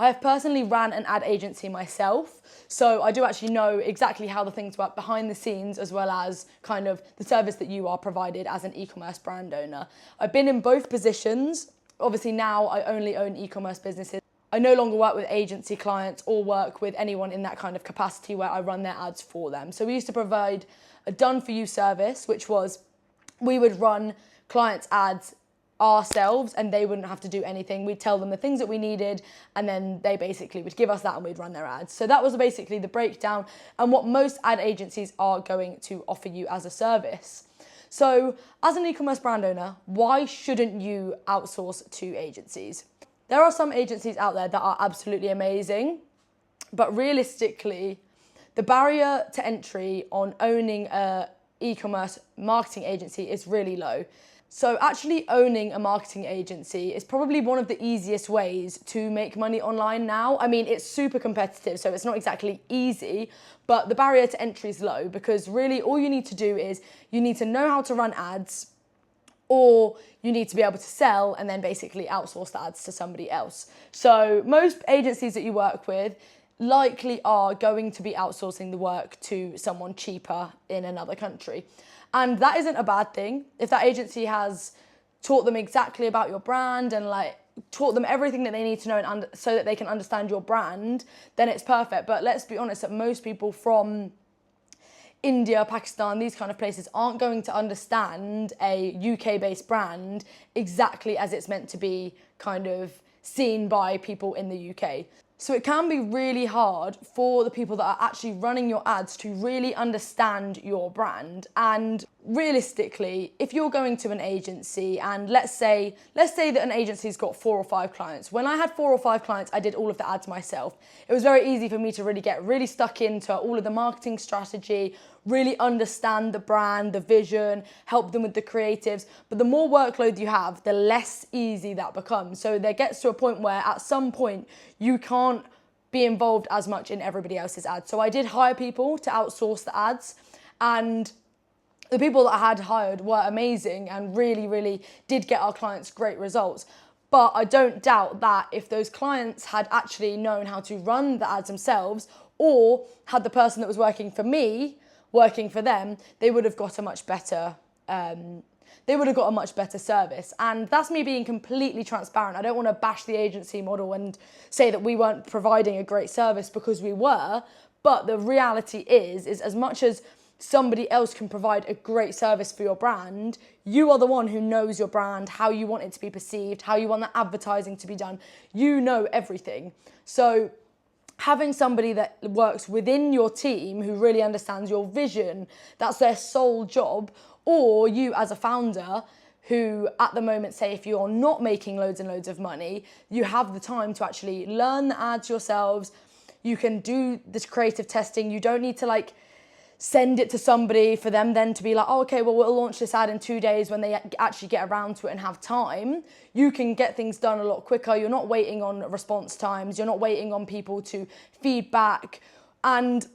I have personally ran an ad agency myself, so I do actually know exactly how the things work behind the scenes, as well as kind of the service that you are provided as an e-commerce brand owner. I've been in both positions. Obviously now I only own e-commerce businesses. I no longer work with agency clients or work with anyone in that kind of capacity where I run their ads for them. So we used to provide a done-for-you service, which was we would run clients' ads ourselves and they wouldn't have to do anything. We'd tell them the things that we needed and then they basically would give us that and we'd run their ads. So that was basically the breakdown and what most ad agencies are going to offer you as a service. So as an e-commerce brand owner, why shouldn't you outsource to agencies? There are some agencies out there that are absolutely amazing, but realistically, the barrier to entry on owning an e-commerce marketing agency is really low. So actually owning a marketing agency is probably one of the easiest ways to make money online now. I mean, it's super competitive, so it's not exactly easy, but the barrier to entry is low because really all you need to do is you need to know how to run ads, or you need to be able to sell and then basically outsource the ads to somebody else. So most agencies that you work with likely are going to be outsourcing the work to someone cheaper in another country. And that isn't a bad thing. If that agency has taught them exactly about your brand and like taught them everything that they need to know and so that they can understand your brand, then it's perfect. But let's be honest that most people from India, Pakistan, these kind of places aren't going to understand a UK-based brand exactly as it's meant to be kind of seen by people in the UK. So it can be really hard for the people that are actually running your ads to really understand your brand. And realistically, if you're going to an agency and let's say that an agency's got 4 or 5 clients. When I had 4 or 5 clients, I did all of the ads myself. It was very easy for me to really get really stuck into all of the marketing strategy, really understand the brand, the vision, help them with the creatives. But the more workload you have, the less easy that becomes. So there gets to a point where at some point you can't be involved as much in everybody else's ads. So I did hire people to outsource the ads, and the people that I had hired were amazing and really, really did get our clients great results. But I don't doubt that if those clients had actually known how to run the ads themselves or had the person that was working for me working for them, they would have got a much better service. And that's me being completely transparent. I don't want to bash the agency model and say that we weren't providing a great service, because we were. But the reality is as much as somebody else can provide a great service for your brand, you are the one who knows your brand, how you want it to be perceived, how you want the advertising to be done. You know everything. So having somebody that works within your team who really understands your vision, that's their sole job, or you as a founder who at the moment, say if you're not making loads and loads of money, you have the time to actually learn the ads yourselves. You can do this creative testing. You don't need to send it to somebody for them then to be like, oh, okay, well, we'll launch this ad in 2 days when they actually get around to it and have time. You can get things done a lot quicker. You're not waiting on response times. You're not waiting on people to feedback. And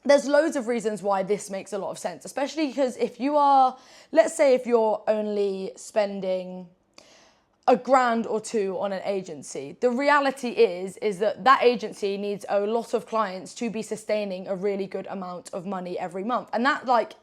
there's loads of reasons why this makes a lot of sense, especially because if you are, let's say if you're only spending $1,000 or $2,000 on an agency, the reality is that agency needs a lot of clients to be sustaining a really good amount of money every month. And that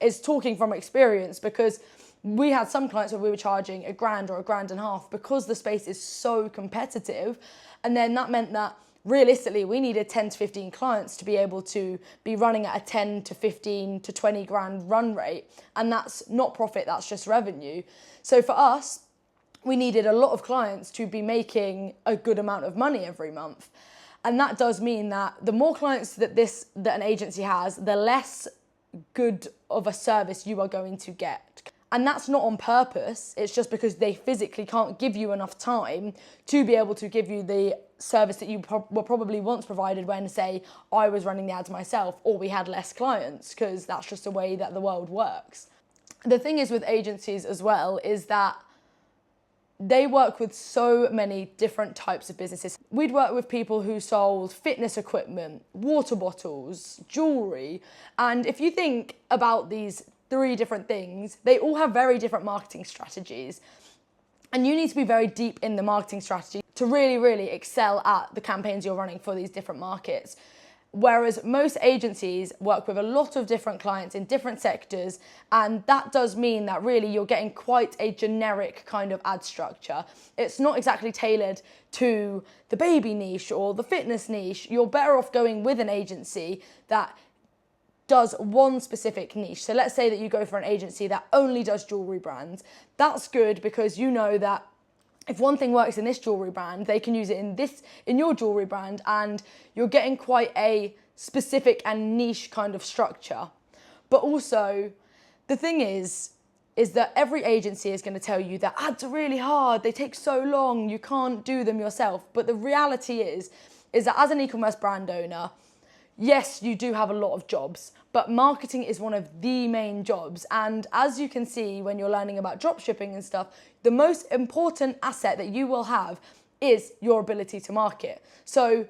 is talking from experience, because we had some clients where we were charging $1,000 or $1,500 because the space is so competitive. And then that meant that realistically we needed 10 to 15 clients to be able to be running at a 10 to 15 to 20 grand run rate. And that's not profit, that's just revenue. So for us, we needed a lot of clients to be making a good amount of money every month. And that does mean that the more clients that an agency has, the less good of a service you are going to get. And that's not on purpose. It's just because they physically can't give you enough time to be able to give you the service that you were probably once provided when, say, I was running the ads myself, or we had less clients, because that's just the way that the world works. The thing is with agencies as well is that they work with so many different types of businesses. We'd work with people who sold fitness equipment, water bottles, jewelry. And if you think about these 3 different things, they all have very different marketing strategies. And you need to be very deep in the marketing strategy to really, really excel at the campaigns you're running for these different markets. Whereas most agencies work with a lot of different clients in different sectors, and that does mean that really you're getting quite a generic kind of ad structure. It's not exactly tailored to the baby niche or the fitness niche. You're better off going with an agency that does one specific niche. So let's say that you go for an agency that only does jewelry brands. That's good because you know that if one thing works in this jewelry brand, they can use it in your jewelry brand, and you're getting quite a specific and niche kind of structure. But also, the thing is that every agency is going to tell you that ads are really hard, they take so long, you can't do them yourself. But the reality is that as an e-commerce brand owner, yes, you do have a lot of jobs, but marketing is one of the main jobs. And as you can see when you're learning about dropshipping and stuff, the most important asset that you will have is your ability to market. So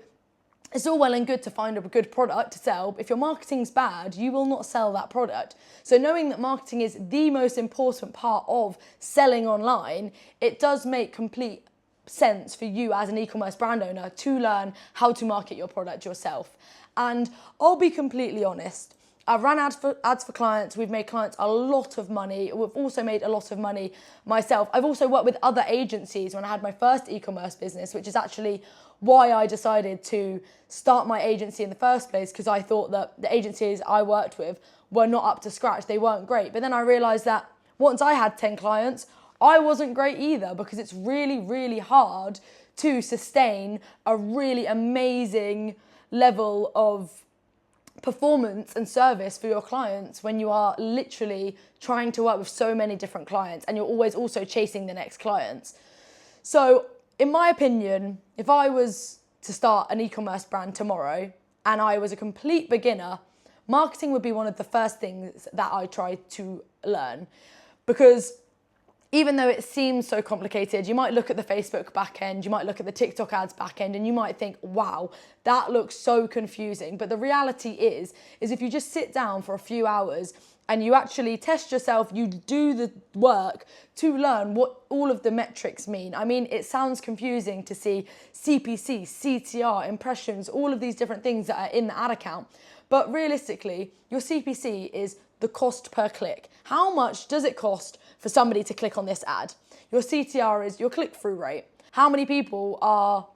it's all well and good to find a good product to sell, but if your marketing's bad, you will not sell that product. So knowing that marketing is the most important part of selling online, it does make complete sense for you as an e-commerce brand owner to learn how to market your product yourself. And I'll be completely honest, I've run ads for clients, we've made clients a lot of money, we've also made a lot of money myself. I've also worked with other agencies when I had my first e-commerce business, which is actually why I decided to start my agency in the first place, because I thought that the agencies I worked with were not up to scratch, they weren't great. But then I realised that once I had 10 clients, I wasn't great either, because it's really, really hard to sustain a really amazing level of performance and service for your clients when you are literally trying to work with so many different clients and you're always also chasing the next clients. So in my opinion, if I was to start an e-commerce brand tomorrow and I was a complete beginner, marketing would be one of the first things that I tried to learn, because even though it seems so complicated, you might look at the Facebook backend, you might look at the TikTok ads backend, and you might think, wow, that looks so confusing. But the reality is if you just sit down for a few hours and you actually test yourself, you do the work to learn what all of the metrics mean. I mean, it sounds confusing to see CPC, CTR, impressions, all of these different things that are in the ad account. But realistically, your CPC is the cost per click. How much does it cost for somebody to click on this ad? Your CTR is your click-through rate. How many people are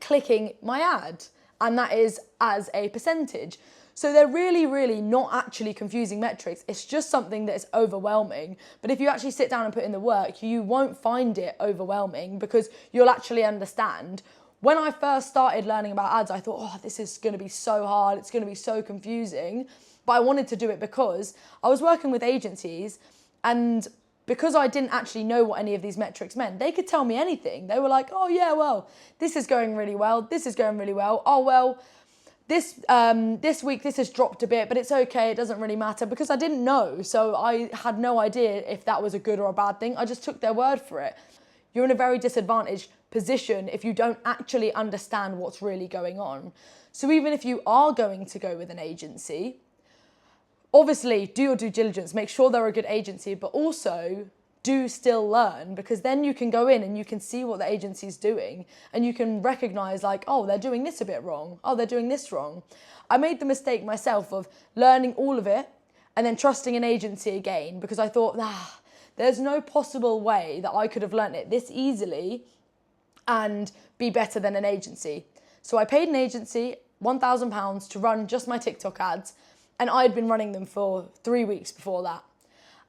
clicking my ad? And that is as a percentage. So they're really, really not actually confusing metrics. It's just something that is overwhelming. But if you actually sit down and put in the work, you won't find it overwhelming, because you'll actually understand. When I first started learning about ads, I thought, oh, this is going to be so hard. It's going to be so confusing. But I wanted to do it because I was working with agencies, and because I didn't actually know what any of these metrics meant, they could tell me anything. They were like, oh yeah, well, this is going really well. This is going really well. Oh, well, this week this has dropped a bit, but it's okay. It doesn't really matter, because I didn't know. So I had no idea if that was a good or a bad thing. I just took their word for it. You're in a very disadvantaged position if you don't actually understand what's really going on. So even if you are going to go with an agency, obviously do your due diligence, make sure they're a good agency, but also do still learn, because then you can go in and you can see what the agency's doing and you can recognize, like, oh, they're doing this a bit wrong. Oh, they're doing this wrong. I made the mistake myself of learning all of it and then trusting an agency again, because I thought, there's no possible way that I could have learnt it this easily and be better than an agency. So I paid an agency £1,000 to run just my TikTok ads, and I'd been running them for 3 weeks before that.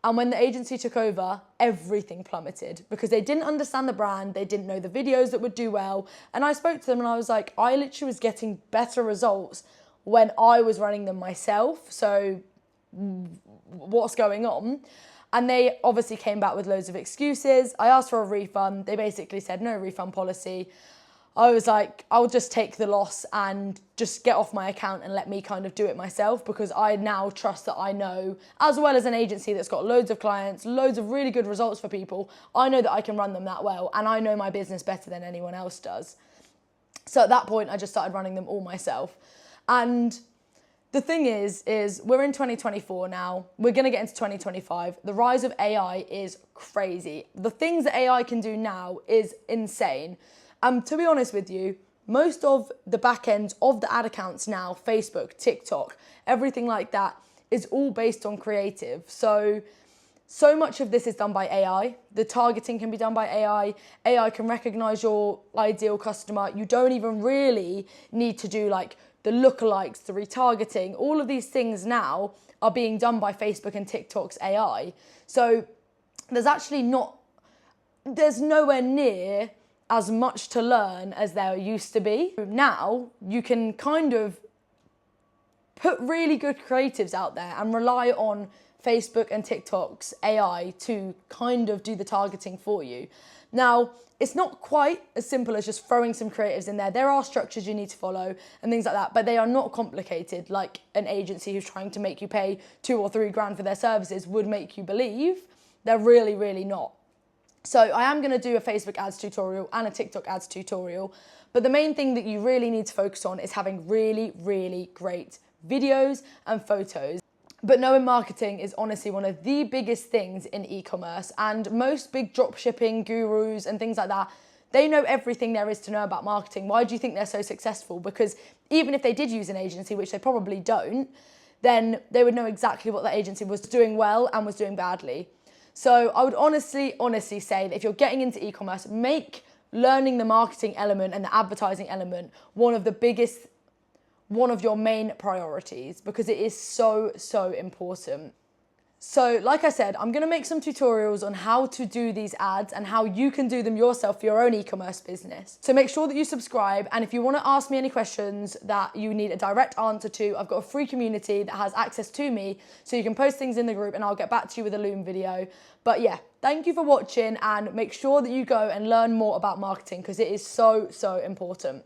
And when the agency took over, everything plummeted, because they didn't understand the brand, they didn't know the videos that would do well. And I spoke to them and I was like, I literally was getting better results when I was running them myself. So what's going on? And they obviously came back with loads of excuses. I asked for a refund. They basically said no refund policy. I was like, I'll just take the loss and just get off my account and let me kind of do it myself, because I now trust that I know, as well as an agency that's got loads of clients, loads of really good results for people, I know that I can run them that well, and I know my business better than anyone else does. So at that point, I just started running them all myself. And The thing is we're in 2024 now. We're going to get into 2025. The rise of AI is crazy. The things that AI can do now is insane. To be honest with you, most of the back ends of the ad accounts now, Facebook, TikTok, everything like that, is all based on creative. So much of this is done by AI. The targeting can be done by AI. AI can recognize your ideal customer. You don't even really need to do like the lookalikes, the retargeting. All of these things now are being done by Facebook and TikTok's AI. So there's nowhere near as much to learn as there used to be. Now, you can kind of put really good creatives out there and rely on Facebook and TikTok's AI to kind of do the targeting for you. Now, it's not quite as simple as just throwing some creatives in there. There are structures you need to follow and things like that, but they are not complicated like an agency who's trying to make you pay $2 or $3 grand for their services would make you believe. They're really, really not. So I am going to do a Facebook ads tutorial and a TikTok ads tutorial, but the main thing that you really need to focus on is having really, really great videos and photos. But knowing marketing is honestly one of the biggest things in e-commerce, and most big dropshipping gurus and things like that, they know everything there is to know about marketing. Why do you think they're so successful? Because even if they did use an agency, which they probably don't, then they would know exactly what that agency was doing well and was doing badly. So I would honestly say that if you're getting into e-commerce, make learning the marketing element and the advertising element one of your main priorities, because it is so important. So like I said, I'm going to make some tutorials on how to do these ads and how you can do them yourself for your own e-commerce business. So make sure that you subscribe, and if you want to ask me any questions that you need a direct answer to, I've got a free community that has access to me, so you can post things in the group and I'll get back to you with a Loom video. But yeah, thank you for watching, and make sure that you go and learn more about marketing because it is so important.